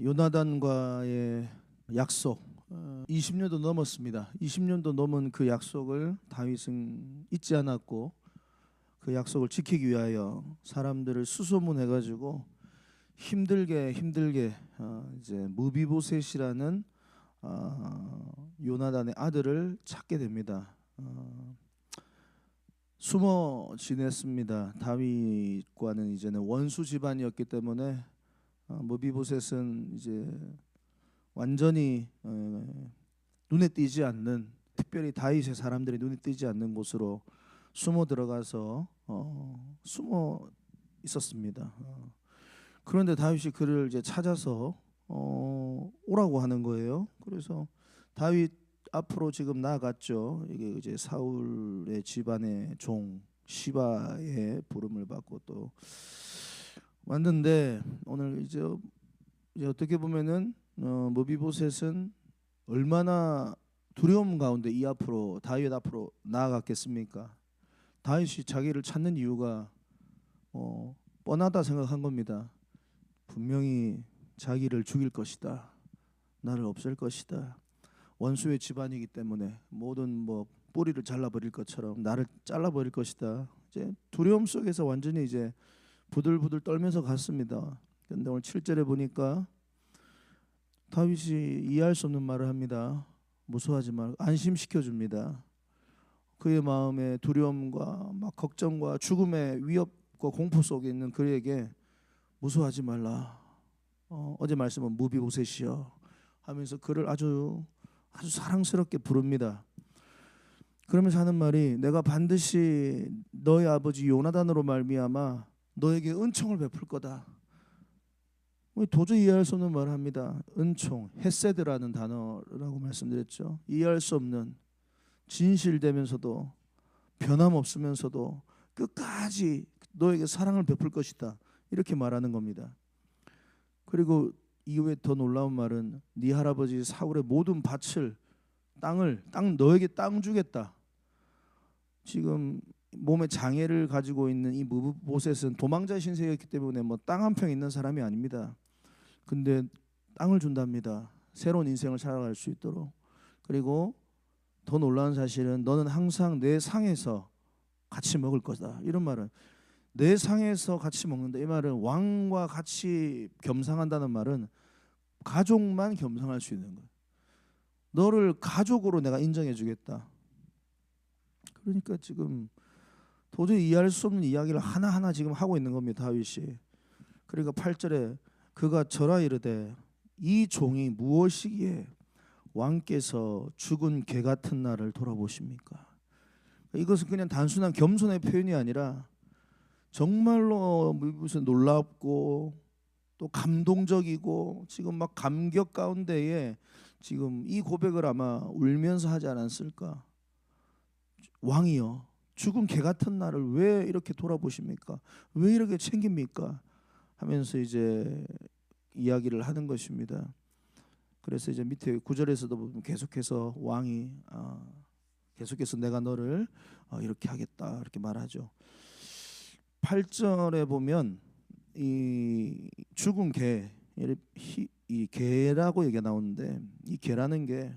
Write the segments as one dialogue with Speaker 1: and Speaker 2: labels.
Speaker 1: 요나단과의 약속 20년도 넘었습니다. 20년도 넘은 그 약속을 다윗은 잊지 않았고 그 약속을 지키기 위하여 사람들을 수소문해 가지고 힘들게 이제 무비보셋이라는 요나단의 아들을 찾게 됩니다. 숨어 지냈습니다. 다윗과는 이제는 원수 집안이었기 때문에 무비보셋은 이제 완전히 눈에 띄지 않는, 특별히 다윗의 사람들이 눈에 띄지 않는 곳으로 숨어 들어가서 숨어 있었습니다. 그런데 다윗이 그를 이제 찾아서 오라고 하는 거예요. 그래서 다윗 앞으로 지금 나아갔죠. 이게 이제 사울의 집안의 종 시바의 부름을 받고 또 왔는데, 오늘 이제 어떻게 보면은 무비보셋은 얼마나 두려움 가운데 이 앞으로 다윗 앞으로 나아갔겠습니까? 다윗이 자기를 찾는 이유가 뻔하다 생각한 겁니다. 분명히 자기를 죽일 것이다, 나를 없앨 것이다, 원수의 집안이기 때문에 모든 뿌리를 잘라버릴 것처럼 나를 잘라버릴 것이다. 이제 두려움 속에서 완전히 이제 부들부들 떨면서 갔습니다. 그런데 오늘 7절에 보니까 다윗이 이해할 수 없는 말을 합니다. 무서워하지 말고 안심시켜 줍니다. 그의 마음에 두려움과 걱정과 죽음의 위협과 공포 속에 있는 그에게 무서워하지 말라. 어제 말씀은 무비보셋이여 하면서 그를 아주 사랑스럽게 부릅니다. 그러면서 하는 말이, 내가 반드시 너의 아버지 요나단으로 말미암아 너에게 은총을 베풀 거다. 도저히 이해할 수 없는 말을 합니다. 은총, 헤세드라는 단어라고 말씀드렸죠. 이해할 수 없는, 진실되면서도 변함없으면서도 끝까지 너에게 사랑을 베풀 것이다, 이렇게 말하는 겁니다. 그리고 이후에 더 놀라운 말은, 네 할아버지 사울의 모든 밭을 땅 너에게 땅 주겠다. 지금 몸에 장애를 가지고 있는 이 무비보셋은 도망자 신세였기 때문에 땅 한 평 있는 사람이 아닙니다. 근데 땅을 준답니다. 새로운 인생을 살아갈 수 있도록. 그리고 더 놀라운 사실은, 너는 항상 내 상에서 같이 먹을 거다. 이런 말은, 내 상에서 같이 먹는다, 이 말은 왕과 같이 겸상한다는 말은 가족만 겸상할 수 있는 거예요. 너를 가족으로 내가 인정해 주겠다. 그러니까 지금 도저히 이해할 수 없는 이야기를 하나하나 지금 하고 있는 겁니다, 다윗이. 그러니까 8절에 그가 절하 이르되 이 종이 무엇이기에 왕께서 죽은 개 같은 나를 돌아보십니까? 이것은 그냥 단순한 겸손의 표현이 아니라 정말로 무슨 놀랍고 또 감동적이고 지금 감격 가운데에 지금 이 고백을 아마 울면서 하지 않았을까? 왕이여, 죽은 개 같은 나를 왜 이렇게 돌아보십니까? 왜 이렇게 챙깁니까? 하면서 이제 이야기를 하는 것입니다. 그래서 이제 밑에 9절에서도 보면 계속해서 왕이 계속해서 내가 너를 이렇게 하겠다, 이렇게 말하죠. 8절에 보면 이 죽은 개, 이 개라고 얘기가 나오는데, 이 개라는 게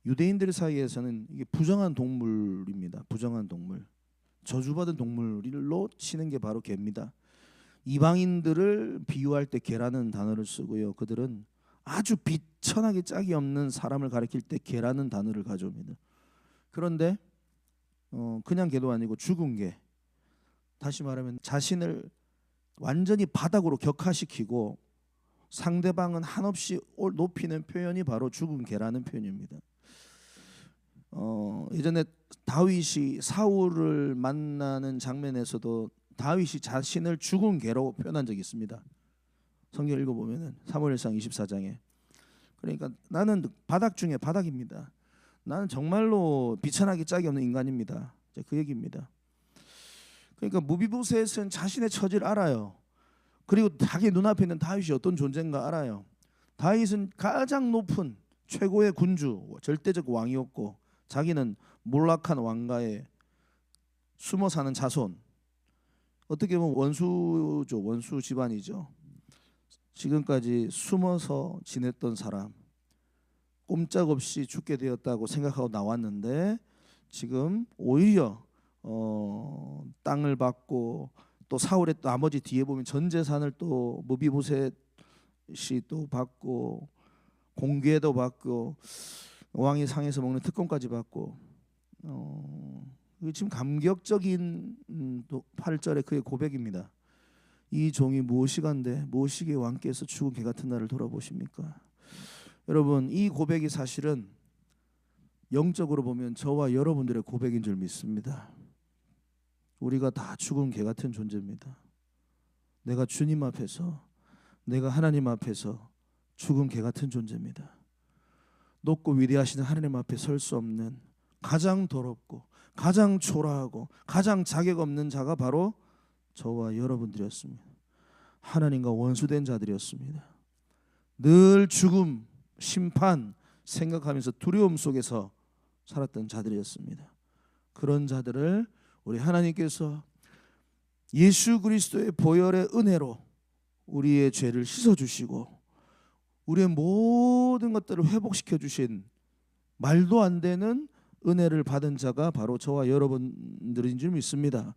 Speaker 1: 유대인들 사이에서는 이게 부정한 동물입니다. 부정한 동물, 저주받은 동물로 치는 게 바로 개입니다. 이방인들을 비유할 때 개라는 단어를 쓰고요, 그들은 아주 비천하게 짝이 없는 사람을 가리킬 때 개라는 단어를 가져옵니다. 그런데 그냥 개도 아니고 죽은 개, 다시 말하면 자신을 완전히 바닥으로 격하시키고 상대방은 한없이 높이는 표현이 바로 죽은 개라는 표현입니다. 예전에 다윗이 사울을 만나는 장면에서도 다윗이 자신을 죽은 개로 표현한 적이 있습니다. 성경 읽어보면 사무엘상 24장에. 그러니까 나는 바닥 중에 바닥입니다. 나는 정말로 비천하게 짝이 없는 인간입니다. 그 얘기입니다. 그러니까 무비보셋은 자신의 처지를 알아요. 그리고 자기 눈앞에 있는 다윗이 어떤 존재인가 알아요. 다윗은 가장 높은 최고의 군주, 절대적 왕이었고 자기는 몰락한 왕가에 숨어 사는 자손, 어떻게 보면 원수죠. 원수 집안이죠. 지금까지 숨어서 지냈던 사람, 꼼짝없이 죽게 되었다고 생각하고 나왔는데 지금 오히려 땅을 받고 또 사울의 나머지 뒤에 보면 전 재산을 또 무비보셋이 또 받고 공궤도 받고 왕이 상에서 먹는 특권까지 받고 지금 감격적인 8절의 그의 고백입니다. 이 종이 무엇이간데 무엇이기에 왕께서 죽은 개 같은 나를 돌아보십니까? 여러분, 이 고백이 사실은 영적으로 보면 저와 여러분들의 고백인 줄 믿습니다. 우리가 다 죽은 개 같은 존재입니다. 내가 주님 앞에서, 내가 하나님 앞에서 죽은 개 같은 존재입니다. 높고 위대하신 하나님 앞에 설 수 없는 가장 더럽고 가장 초라하고 가장 자격 없는 자가 바로 저와 여러분들이었습니다. 하나님과 원수된 자들이었습니다. 늘 죽음, 심판 생각하면서 두려움 속에서 살았던 자들이었습니다. 그런 자들을 우리 하나님께서 예수 그리스도의 보혈의 은혜로 우리의 죄를 씻어주시고 우리의 모든 것들을 회복시켜 주신 말도 안 되는 은혜를 받은 자가 바로 저와 여러분들인 줄 믿습니다.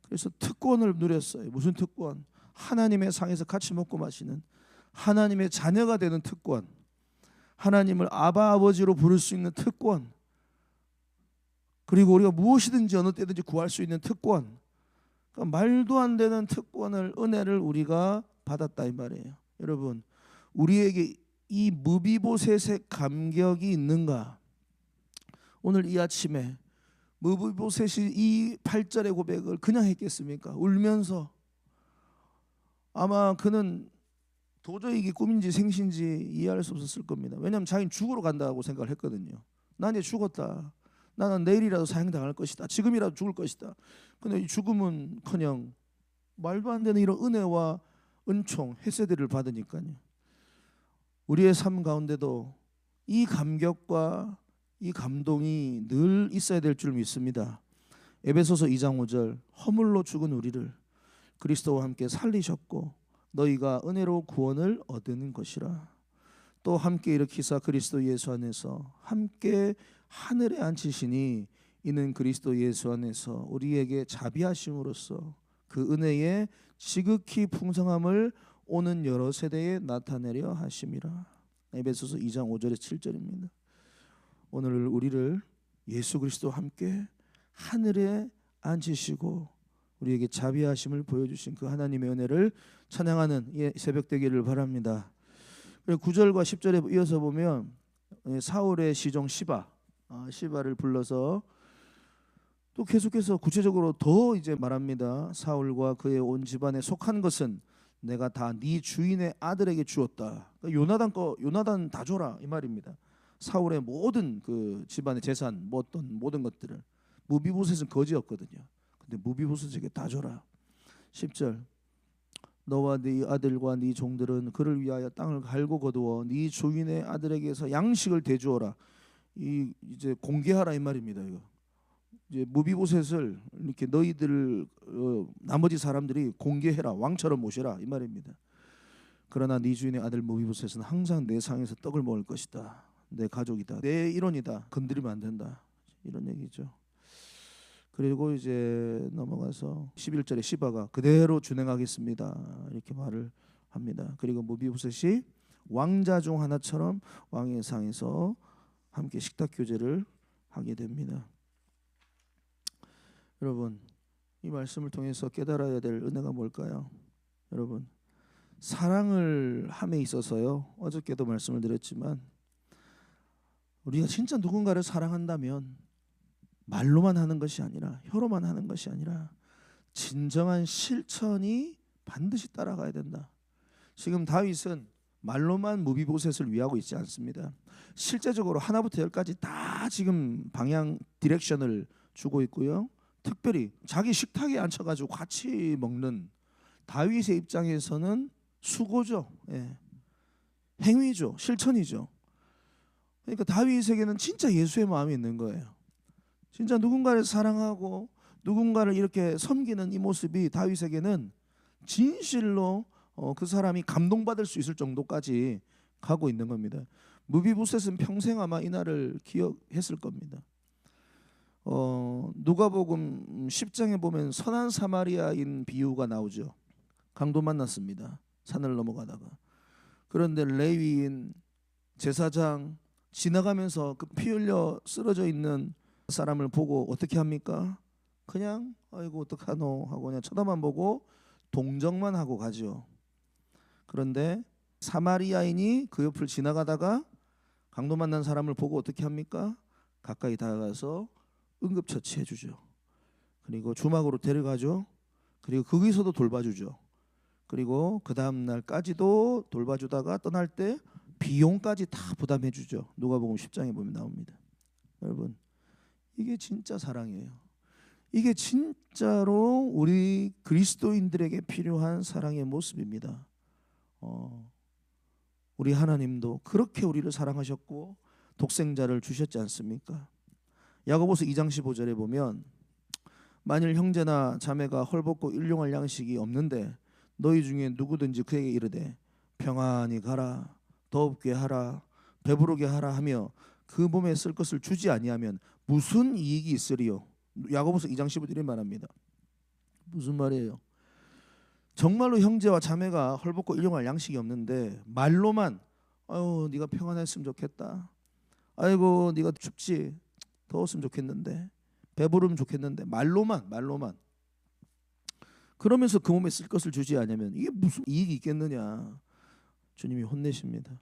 Speaker 1: 그래서 특권을 누렸어요. 무슨 특권? 하나님의 상에서 같이 먹고 마시는 하나님의 자녀가 되는 특권, 하나님을 아바 아버지로 부를 수 있는 특권, 그리고 우리가 무엇이든지 어느 때든지 구할 수 있는 특권, 그러니까 말도 안 되는 특권을, 은혜를 우리가 받았다 이 말이에요. 여러분, 우리에게 이 무비보셋의 감격이 있는가? 오늘 이 아침에 무비보셋이 이 8절의 고백을 그냥 했겠습니까? 울면서. 아마 그는 도저히 이게 꿈인지 생신지 이해할 수 없었을 겁니다. 왜냐하면 자기는 죽으러 간다고 생각을 했거든요. 난 이제 죽었다. 나는 내일이라도 사형당할 것이다. 지금이라도 죽을 것이다. 근데 이 죽음은커녕 말도 안 되는 이런 은혜와 은총, 헤세드를 받으니까요. 우리의 삶 가운데도 이 감격과 이 감동이 늘 있어야 될 줄 믿습니다. 에베소서 2장 5절, 허물로 죽은 우리를 그리스도와 함께 살리셨고 너희가 은혜로 구원을 얻는 것이라. 또 함께 일으키사 그리스도 예수 안에서 함께 하늘에 앉히시니 이는 그리스도 예수 안에서 우리에게 자비하심으로써 그 은혜의 지극히 풍성함을 오는 여러 세대에 나타내려 하심이라. 에베소서 2장 5절에 7절입니다. 오늘 우리를 예수 그리스도와 함께 하늘에 앉히시고 우리에게 자비하심을 보여주신 그 하나님의 은혜를 찬양하는 새벽 되기를 바랍니다. 그리고 9절과 10절에 이어서 보면 사울의 시종 시바를 불러서 또 계속해서 구체적으로 더 이제 말합니다. 사울과 그의 온 집안에 속한 것은 내가 다 네 주인의 아들에게 주었다. 그러니까 요나단 다 줘라 이 말입니다. 사울의 모든 그 집안의 재산, 어떤 모든 것들을. 무비보셋은 거지였거든요. 근데 무비보셋에게 다 줘라. 10절, 너와 네 아들과 네 종들은 그를 위하여 땅을 갈고 거두어 네 주인의 아들에게서 양식을 대주어라. 이제 공개하라 이 말입니다. 이거 이제 무비보셋을 이렇게 너희들 나머지 사람들이 공개해라. 왕처럼 모셔라 이 말입니다. 그러나 네 주인의 아들 무비보셋은 항상 내 상에서 떡을 먹을 것이다. 내 가족이다. 내 일원이다. 건드리면 안 된다. 이런 얘기죠. 그리고 이제 넘어가서 11절에 시바가 그대로 준행하겠습니다. 이렇게 말을 합니다. 그리고 무비보셋이 왕자 중 하나처럼 왕의 상에서 함께 식탁 교제를 하게 됩니다. 여러분, 이 말씀을 통해서 깨달아야 될 은혜가 뭘까요? 여러분, 사랑을 함에 있어서요. 어저께도 말씀을 드렸지만 우리가 진짜 누군가를 사랑한다면 말로만 하는 것이 아니라 혀로만 하는 것이 아니라 진정한 실천이 반드시 따라가야 된다. 지금 다윗은 말로만 무비보셋을 위하고 있지 않습니다. 실제적으로 하나부터 열까지 다 지금 방향 디렉션을 주고 있고요. 특별히 자기 식탁에 앉혀가지고 같이 먹는 다윗의 입장에서는 수고죠. 행위죠. 실천이죠. 그러니까 다윗에게는 진짜 예수의 마음이 있는 거예요. 진짜 누군가를 사랑하고 누군가를 이렇게 섬기는 이 모습이 다윗에게는 진실로 그 사람이 감동받을 수 있을 정도까지 가고 있는 겁니다. 무비보셋은 평생 아마 이 날을 기억했을 겁니다. 누가복음 10장에 보면 선한 사마리아인 비유가 나오죠. 강도 만났습니다. 산을 넘어가다가. 그런데 레위인 제사장 지나가면서 그 피 흘려 쓰러져 있는 사람을 보고 어떻게 합니까? 그냥 아이고 어떡하노 하고 그냥 쳐다만 보고 동정만 하고 가죠. 그런데 사마리아인이 그 옆을 지나가다가 강도 만난 사람을 보고 어떻게 합니까? 가까이 다가가서 응급처치해 주죠. 그리고 주막으로 데려가죠. 그리고 거기서도 돌봐주죠. 그리고 그 다음 날까지도 돌봐주다가 떠날 때 비용까지 다 부담해 주죠. 누가복음 10장에 보면 나옵니다. 여러분, 이게 진짜 사랑이에요. 이게 진짜로 우리 그리스도인들에게 필요한 사랑의 모습입니다. 우리 하나님도 그렇게 우리를 사랑하셨고 독생자를 주셨지 않습니까? 야고보서 2장 15절에 보면 만일 형제나 자매가 헐벗고 일용할 양식이 없는데 너희 중에 누구든지 그에게 이르되 평안히 가라 더웁게 하라 배부르게 하라 하며 그 몸에 쓸 것을 주지 아니하면 무슨 이익이 있으리요? 야고보서 2장 15절에 말합니다. 무슨 말이에요? 정말로 형제와 자매가 헐벗고 일용할 양식이 없는데 말로만 아유 네가 평안했으면 좋겠다. 아이고 네가 춥지 더웠으면 좋겠는데 배부르면 좋겠는데 말로만 그러면서 그 몸에 쓸 것을 주지 않으면 이게 무슨 이익이 있겠느냐. 주님이 혼내십니다.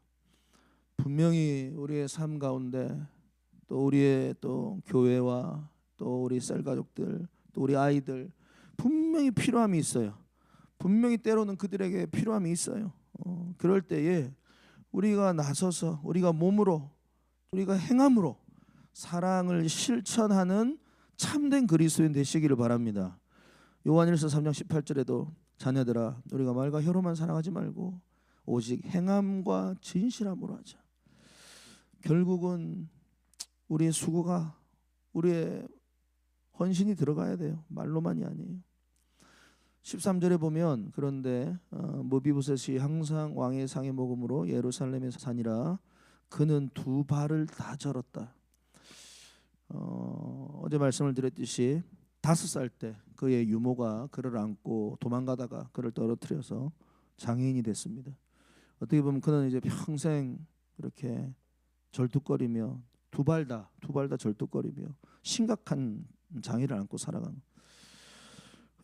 Speaker 1: 분명히 우리의 삶 가운데 또 우리의 또 교회와 또 우리 쌀가족들 또 우리 아이들 분명히 필요함이 있어요. 분명히 때로는 그들에게 필요함이 있어요. 그럴 때에 우리가 나서서 우리가 몸으로 우리가 행함으로 사랑을 실천하는 참된 그리스도인 되시기를 바랍니다. 요한일서 3장 18절에도 자녀들아 우리가 말과 혀로만 사랑하지 말고 오직 행함과 진실함으로 하자. 결국은 우리의 수고가 우리의 헌신이 들어가야 돼요. 말로만이 아니에요. 13절에 보면 그런데 무비보셋이 항상 왕의 상에 먹음으로 예루살렘에 사니라 그는 두 발을 다 절었다. 어제 말씀을 드렸듯이 5살 때 그의 유모가 그를 안고 도망가다가 그를 떨어뜨려서 장애인이 됐습니다. 어떻게 보면 그는 이제 평생 이렇게 절뚝거리며 두 발 다 절뚝거리며 심각한 장애를 안고 살아간.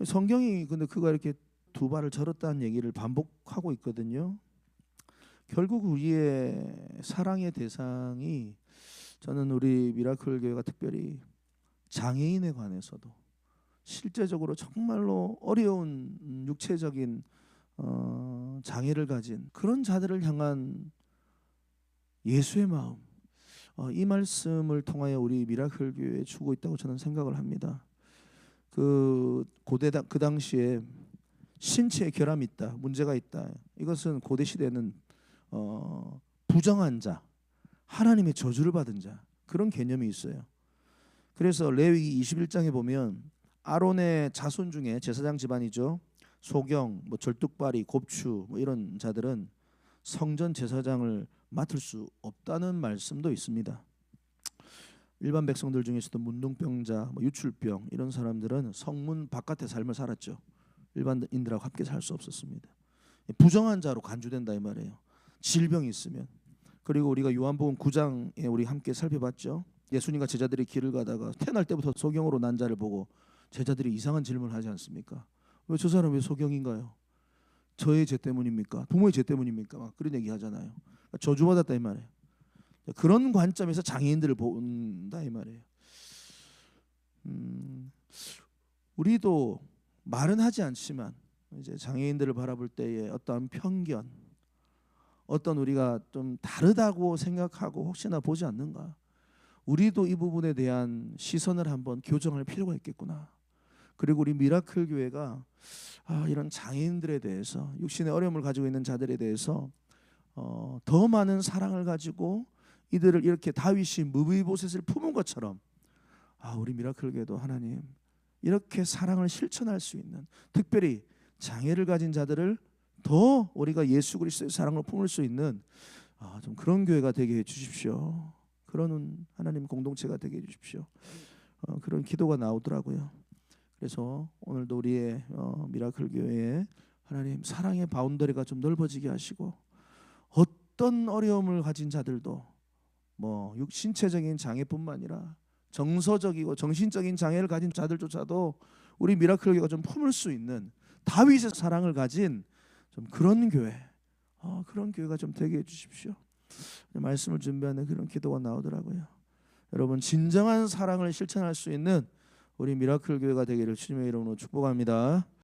Speaker 1: 성경이 근데 그가 이렇게 두 발을 절었다는 얘기를 반복하고 있거든요. 결국 우리의 사랑의 대상이 저는 우리 미라클 교회가 특별히 장애인에 관해서도 실제적으로 정말로 어려운 육체적인 장애를 가진 그런 자들을 향한 예수의 마음, 이 말씀을 통하여 우리 미라클 교회에 주고 있다고 저는 생각을 합니다. 그 당시에 신체에 결함이 있다, 문제가 있다. 이것은 고대 시대는 부정한 자, 하나님의 저주를 받은 자 그런 개념이 있어요. 그래서 레위기 21장에 보면 아론의 자손 중에 제사장 집안이죠. 소경, 절뚝발이, 곱추 이런 자들은 성전 제사장을 맡을 수 없다는 말씀도 있습니다. 일반 백성들 중에서도 문둥병자, 유출병 이런 사람들은 성문 바깥의 삶을 살았죠. 일반인들하고 함께 살 수 없었습니다. 부정한 자로 간주된다 이 말이에요. 질병이 있으면. 그리고 우리가 요한복음 9장에 우리 함께 살펴봤죠. 예수님과 제자들이 길을 가다가 태어날 때부터 소경으로 난 자를 보고 제자들이 이상한 질문을 하지 않습니까? 왜 저 사람 왜 소경인가요? 저의 죄 때문입니까? 부모의 죄 때문입니까? 막 그런 얘기 하잖아요. 저주받았다 이 말이에요. 그런 관점에서 장애인들을 본다 이 말이에요. 우리도 말은 하지 않지만 이제 장애인들을 바라볼 때의 어떤 편견, 어떤 우리가 좀 다르다고 생각하고 혹시나 보지 않는가? 우리도 이 부분에 대한 시선을 한번 교정할 필요가 있겠구나. 그리고 우리 미라클 교회가 이런 장애인들에 대해서 육신의 어려움을 가지고 있는 자들에 대해서 더 많은 사랑을 가지고 이들을 이렇게 다윗이 무비보셋을 품은 것처럼 우리 미라클 교회도 하나님 이렇게 사랑을 실천할 수 있는 특별히 장애를 가진 자들을 더 우리가 예수 그리스도의 사랑을 품을 수 있는 좀 그런 교회가 되게 해 주십시오. 그런 하나님 공동체가 되게 해 주십시오. 그런 기도가 나오더라고요. 그래서 오늘도 우리의 미라클 교회에 하나님 사랑의 바운더리가 좀 넓어지게 하시고, 어떤 어려움을 가진 자들도 뭐 신체적인 장애뿐만 아니라 정서적이고 정신적인 장애를 가진 자들조차도 우리 미라클 교회가 좀 품을 수 있는 다윗의 사랑을 가진 좀 그런 교회, 그런 교회가 좀 되게 해주십시오. 말씀을 준비하는 그런 기도가 나오더라고요. 여러분, 진정한 사랑을 실천할 수 있는 우리 미라클 교회가 되기를 주님의 이름으로 축복합니다.